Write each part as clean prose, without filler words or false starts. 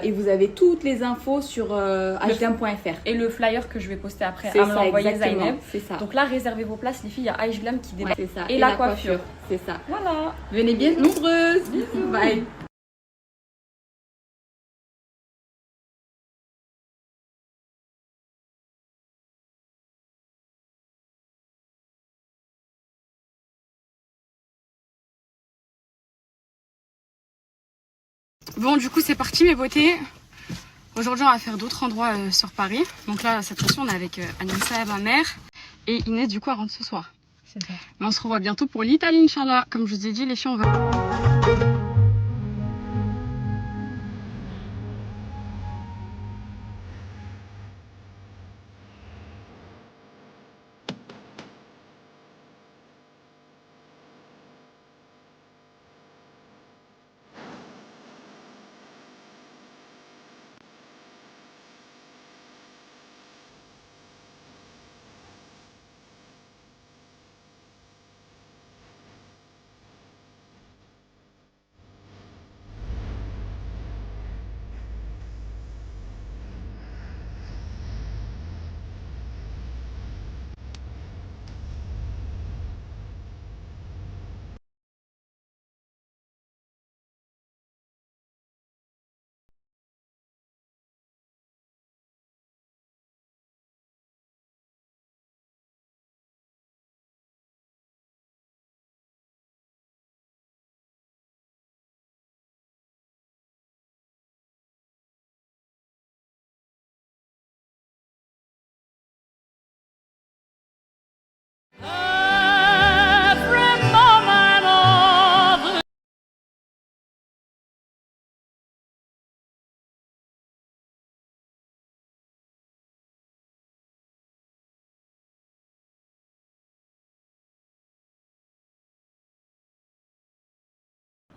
Et vous avez toutes les infos sur hglam.fr. Et le flyer que je vais poster après à me l'envoyer Zaineb. C'est ça. Donc là, réservez vos places, les filles, il y a hglam qui débarque. C'est ça. Et la coiffure. C'est ça. Voilà. Venez bien nombreuses. Bisous. Bye. Bon, du coup, c'est parti mes beautés. Aujourd'hui, on va faire d'autres endroits sur Paris. Donc là, cette fois-ci, on est avec Anissa, ma mère, et Inès, du coup, elle rentre ce soir. C'est ça. Mais on se revoit bientôt pour l'Italie, Inch'Allah. Comme je vous ai dit, les filles, on va...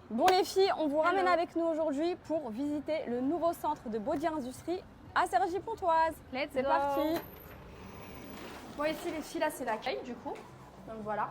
Bon les filles, on vous ramène avec nous aujourd'hui pour visiter le nouveau centre de Body Industrie à Cergy-Pontoise. C'est parti. Bon ici les filles, là c'est l'accueil du coup, donc voilà.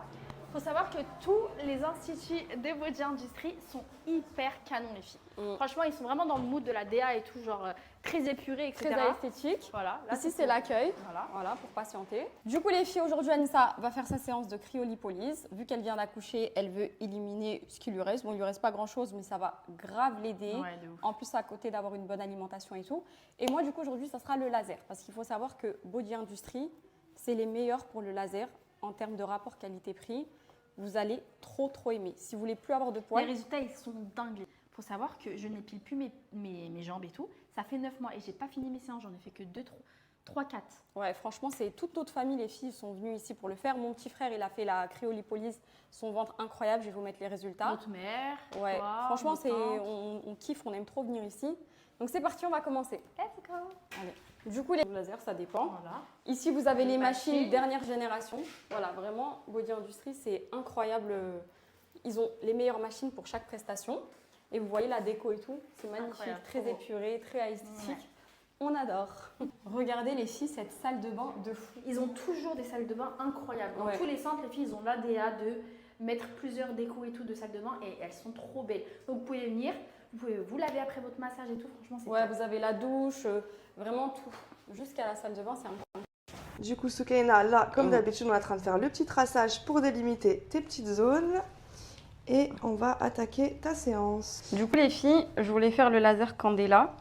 Il faut savoir que tous les instituts de Body Industrie sont hyper canons les filles. Franchement ils sont vraiment dans le mood de la DA et tout, genre très épuré, etc. Très esthétique. Voilà. Là, Ici c'est l'accueil, Voilà. pour patienter. Du coup les filles, aujourd'hui Anissa va faire sa séance de cryolipolyse. Vu qu'elle vient d'accoucher, elle veut éliminer ce qui lui reste. Bon, il lui reste pas grand chose, mais ça va grave l'aider. Ouais, de ouf. En plus à côté d'avoir une bonne alimentation et tout. Et moi du coup aujourd'hui ça sera le laser. Parce qu'il faut savoir que Body Industrie, c'est les meilleurs pour le laser en termes de rapport qualité-prix. Vous allez trop aimer. Si vous voulez plus avoir de poils. Les résultats ils sont dingues. Il faut savoir que je n'épile plus mes jambes et tout. Ça fait 9 mois et j'ai pas fini mes séances, j'en ai fait que 2, 3, 4. Ouais, franchement, c'est toute notre famille, les filles sont venues ici pour le faire. Mon petit frère, il a fait la cryolipolyse, son ventre incroyable, je vais vous mettre les résultats. Notre mère, Ouais, toi, franchement, nos tantes. on kiffe, on aime trop venir ici. Donc c'est parti, on va commencer. Let's go. Allez. Du coup, les lasers, ça dépend. Voilà. Ici, vous avez les machines machines. dernière génération. Voilà, vraiment, Body Industrie, c'est incroyable. Ils ont les meilleures machines pour chaque prestation. Et vous voyez la déco et tout, c'est magnifique, Incroyable, très trop beau. épuré, très esthétique. Ouais. On adore. Regardez les filles, cette salle de bain de fou. Ils ont toujours des salles de bain incroyables. Dans Ouais. tous les centres, les filles, ils ont l'ADA de mettre plusieurs décos et tout de salles de bain et elles sont trop belles. Donc vous pouvez venir, vous pouvez vous laver après votre massage et tout. Franchement, c'est Ouais, top. vous avez la douche, vraiment tout. Jusqu'à la salle de bain, c'est un... Du coup, Soukaina, là, comme d'habitude, on est en train de faire le petit traçage pour délimiter tes petites zones. Et on va attaquer ta séance. Du coup, les filles, je voulais faire le laser Candela.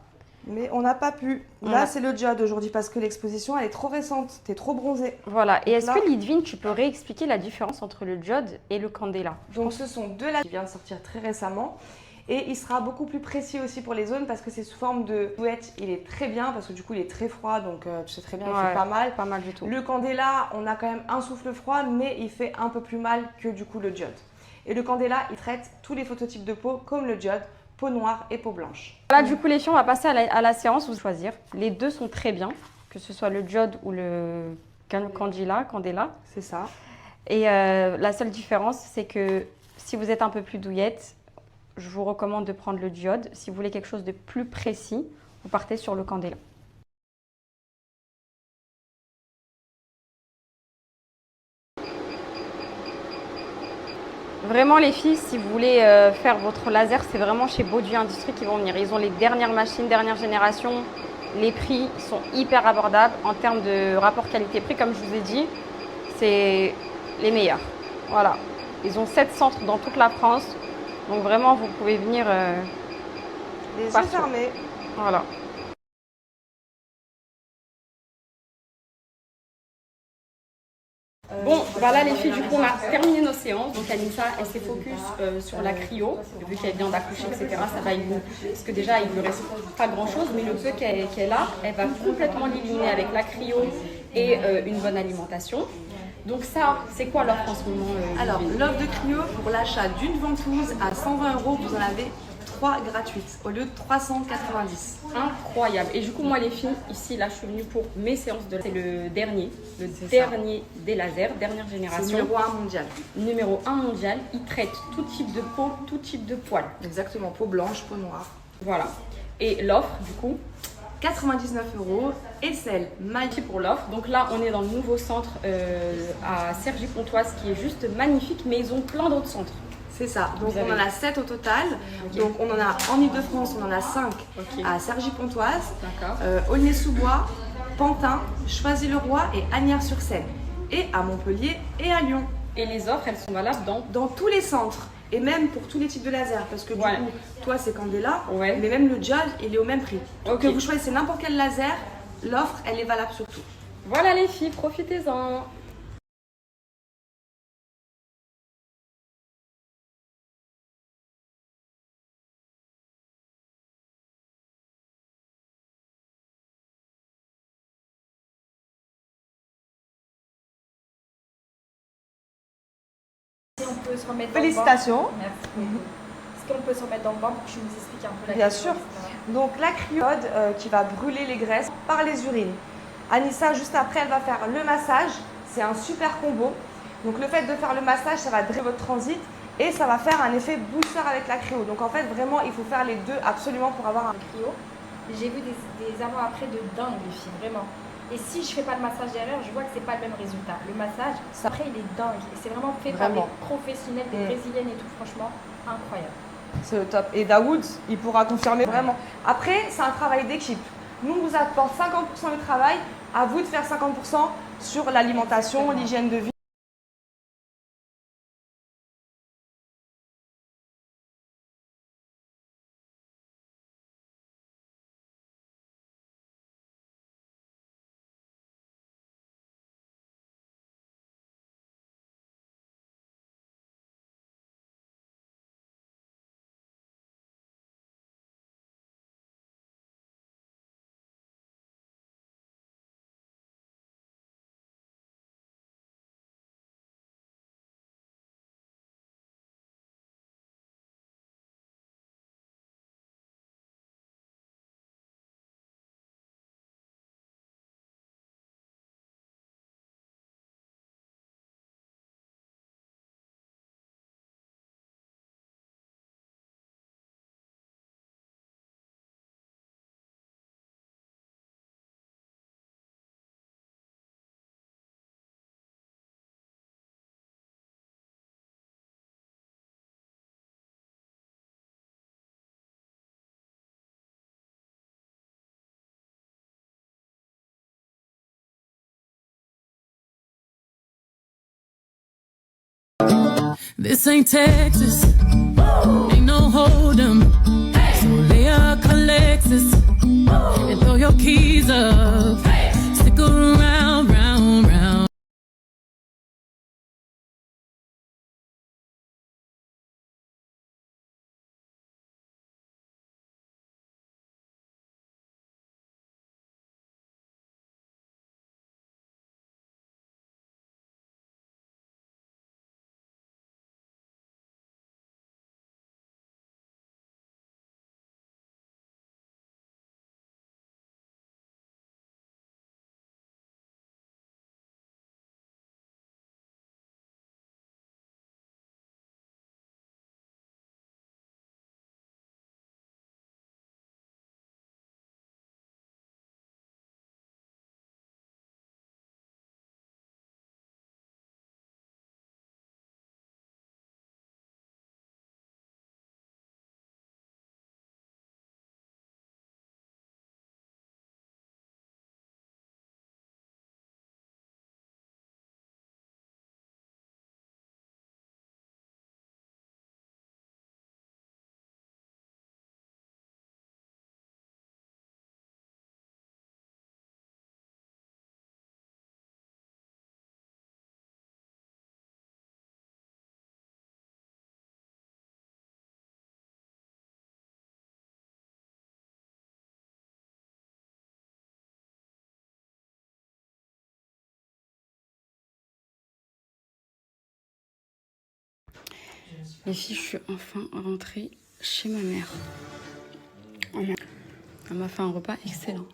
Mais on n'a pas pu. Voilà. Là, c'est le diode aujourd'hui parce que l'exposition, elle est trop récente. T'es trop bronzée. Voilà. Et est-ce Là. que Lidvine, tu peux réexpliquer la différence entre le diode et le Candela? Donc, ce sont deux lasers qui viennent de sortir très récemment. Et il sera beaucoup plus précis aussi pour les zones parce que c'est sous forme de douette. Il est très bien parce que du coup, il est très froid. Donc, tu sais très bien, il fait pas mal. Pas mal du tout. Le Candela, on a quand même un souffle froid, mais il fait un peu plus mal que du coup le diode. Et le Candela, il traite tous les phototypes de peau comme le diode, peau noire et peau blanche. Là, du coup, les filles, on va passer à la séance. Vous choisir. Les deux sont très bien, que ce soit le diode ou le Candela. C'est ça. Et la seule différence, c'est que si vous êtes un peu plus douillette, je vous recommande de prendre le diode. Si vous voulez quelque chose de plus précis, vous partez sur le Candela. Vraiment les filles, si vous voulez faire votre laser, c'est vraiment chez Bauduit Industrie qui vont venir. Ils ont les dernières machines, dernière génération. Les prix sont hyper abordables en termes de rapport qualité-prix. Comme je vous ai dit, c'est les meilleurs. Voilà. Ils ont 7 centres dans toute la France. Donc vraiment, vous pouvez venir Les yeux partout. fermés. Voilà. Bon, voilà les filles, du coup on a terminé nos séances. Donc Anissa, elle s'est focus sur la cryo, vu qu'elle vient d'accoucher, etc. Ça va parce que déjà il ne lui reste pas grand chose, mais le peu qu'elle a, elle va complètement l'éliminer avec la cryo et une bonne alimentation. Donc ça, c'est quoi l'offre en ce moment Alors, Ludivine l'offre de cryo, pour l'achat d'une ventouse à 120 €, vous en avez 3 gratuites au lieu de 390. Incroyable. Et du coup, moi, les filles, ici, là, je suis venue pour mes séances de... C'est le dernier des lasers, dernière C'est génération. numéro 1 mondial. Numéro 1 mondial. Il traite tout type de peau, tout type de poils. Exactement, peau blanche, peau noire. Voilà. Et l'offre, du coup, 99 € et celle magnifique pour l'offre. Donc là, on est dans le nouveau centre à Cergy-Pontoise qui est juste magnifique, mais ils ont plein d'autres centres. C'est ça, donc Vous on avez- en a 7 au total. Ok. Donc on en a en Ile-de-France, on en a 5 Ok. à Cergy-Pontoise, D'accord. Aulnay-sous-Bois, Pantin, Choisy-le-Roi et Asnières-sur-Seine. Et à Montpellier et à Lyon. Et les offres, elles sont valables Dans tous les centres. Et même pour tous les types de lasers. Parce que du Ouais. coup, toi c'est Candela, Ouais. mais même le gel, il est au même prix. Ok. Que vous choisissez n'importe quel laser, l'offre, elle est valable sur tout. Voilà les filles, profitez-en. Si on peut se remettre dans le Félicitations. bain. Merci beaucoup. Est-ce qu'on peut se remettre dans le bain pour que tu nous expliques un peu la Bien question, sûr. etc. Donc la cryode qui va brûler les graisses par les urines. Anissa, juste après, elle va faire le massage. C'est un super combo. Donc le fait de faire le massage, ça va drainer votre transit et ça va faire un effet booster avec la cryo. Donc en fait, vraiment, il faut faire les deux absolument pour avoir un... Cryo. J'ai vu des avant-après de dingue, les filles, vraiment. Et si je fais pas le massage derrière, je vois que c'est pas le même résultat. Le massage, après, il est dingue. Et c'est vraiment fait Vraiment. par des professionnels, des brésiliennes et tout, franchement, incroyable. C'est le top. Et Daoud, il pourra confirmer vraiment. Après, c'est un travail d'équipe. Nous, on vous apporte 50% du travail. À vous de faire 50% sur l'alimentation, l'hygiène de vie. This ain't Texas, ain't no hold 'em. So lay your Lexus and throw your keys up. Stick around, round, round. Les filles, je suis enfin rentrée chez ma mère. Elle m'a fait un repas excellent.